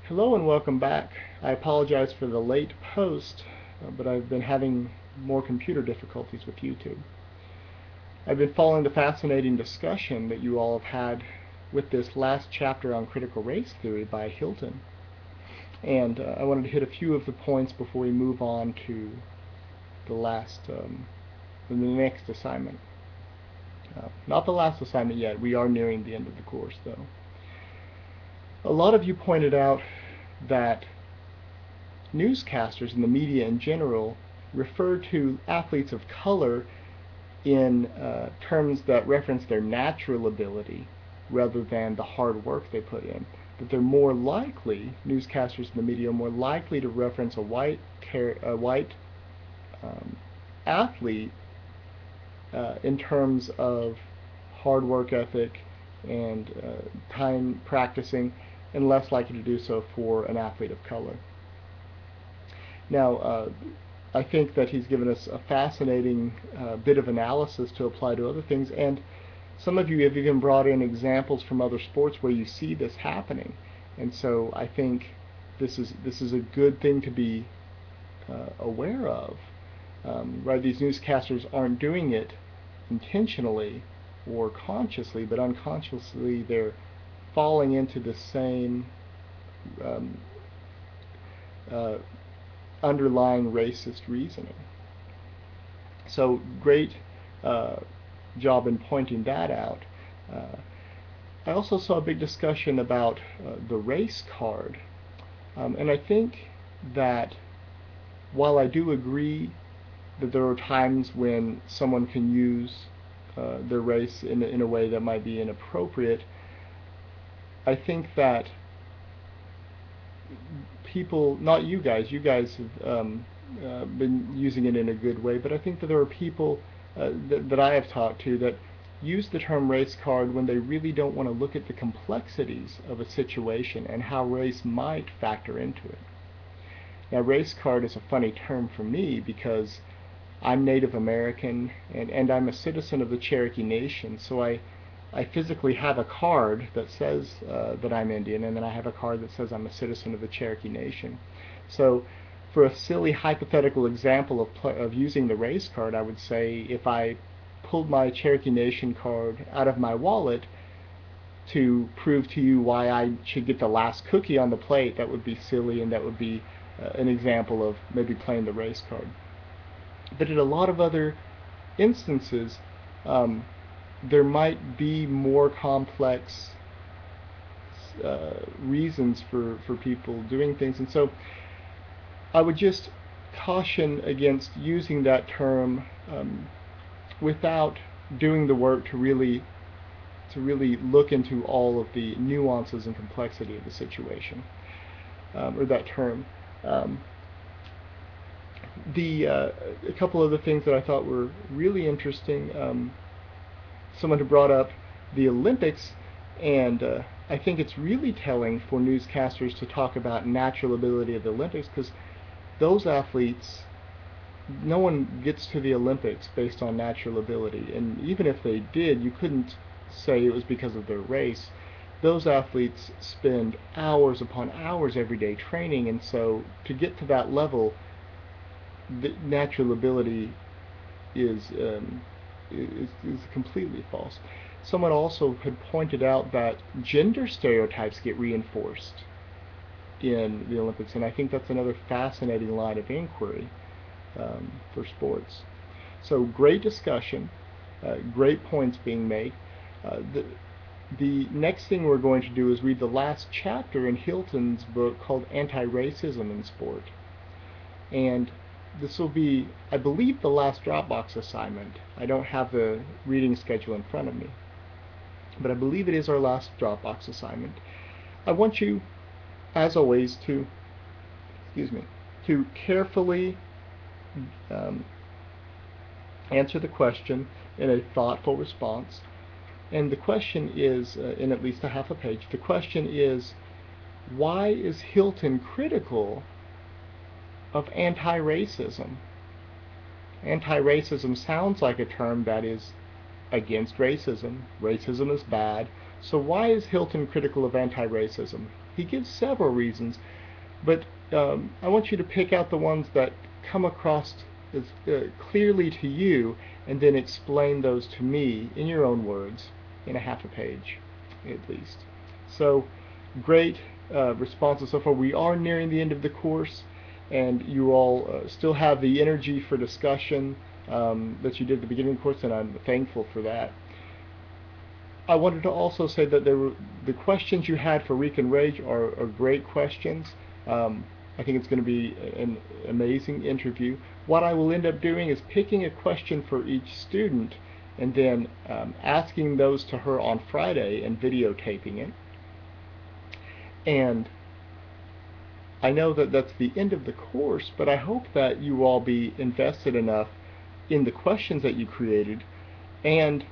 Hello and welcome back. I apologize for the late post, but I've been having more computer difficulties with YouTube. I've been following the fascinating discussion that you all have had with this last chapter on critical race theory by Hilton. And I wanted to hit a few of the points before we move on to the next assignment. Not the last assignment yet. We are nearing the end of the course, though. A lot of you pointed out that newscasters and the media in general refer to athletes of color in terms that reference their natural ability rather than the hard work they put in. That they're more likely, newscasters in the media are more likely to reference a white athlete in terms of hard work ethic and time practicing, and less likely to do so for an athlete of color. Now, I think that he's given us a fascinating bit of analysis to apply to other things, and some of you have even brought in examples from other sports where you see this happening, and so I think this is a good thing to be aware of. Right, these newscasters aren't doing it intentionally or consciously, but unconsciously they're falling into the same underlying racist reasoning. So great job in pointing that out. I also saw a big discussion about the race card, and I think that while I do agree that there are times when someone can use their race in a way that might be inappropriate, I think that people, not you guys have been using it in a good way, but I think that there are people that I have talked to that use the term race card when they really don't want to look at the complexities of a situation and how race might factor into it. Now, race card is a funny term for me because I'm Native American and I'm a citizen of the Cherokee Nation, so I physically have a card that says that I'm Indian, and then I have a card that says I'm a citizen of the Cherokee Nation. So for a silly hypothetical example of using the race card, I would say if I pulled my Cherokee Nation card out of my wallet to prove to you why I should get the last cookie on the plate, that would be silly, and that would be an example of maybe playing the race card. But in a lot of other instances, there might be more complex reasons for people doing things, and so I would just caution against using that term without doing the work to really look into all of the nuances and complexity of the situation, or that term. A couple of the things that I thought were really interesting, someone who brought up the Olympics, and I think it's really telling for newscasters to talk about natural ability of the Olympics, because those athletes, no one gets to the Olympics based on natural ability, and even if they did, you couldn't say it was because of their race. Those athletes spend hours upon hours every day training, and so to get to that level, the natural ability is completely false. Someone also had pointed out that gender stereotypes get reinforced in the Olympics, and I think that's another fascinating line of inquiry for sports. So great discussion, great points being made. The next thing we're going to do is read the last chapter in Hilton's book called Anti-Racism in Sport, and this will be, I believe, the last Dropbox assignment. I don't have the reading schedule in front of me, but I believe it is our last Dropbox assignment. I want you, as always, to carefully answer the question in a thoughtful response. And the question is, in at least a half a page, the question is, why is Hilton critical of anti-racism? Anti-racism sounds like a term that is against racism. Racism is bad. So why is Hilton critical of anti-racism? He gives several reasons, but I want you to pick out the ones that come across as, clearly to you, and then explain those to me in your own words in a half a page at least. So great responses so far. We are nearing the end of the course, and you all still have the energy for discussion that you did at the beginning of the course, and I'm thankful for that. I wanted to also say that the questions you had for Reek and Rage are great questions. I think it's going to be an amazing interview. What I will end up doing is picking a question for each student and then asking those to her on Friday and videotaping it. And I know that that's the end of the course, but I hope that you all be invested enough in the questions that you created and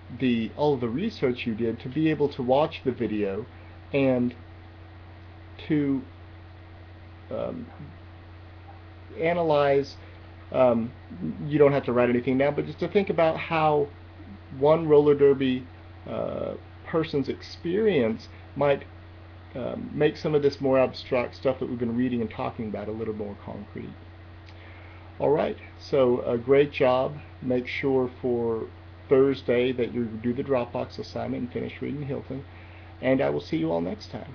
all of the research you did to be able to watch the video and to analyze. You don't have to write anything down, but just to think about how one roller derby person's experience might make some of this more abstract stuff that we've been reading and talking about a little more concrete. All right, so great job. Make sure for Thursday that you do the Dropbox assignment and finish reading Hilton, and I will see you all next time.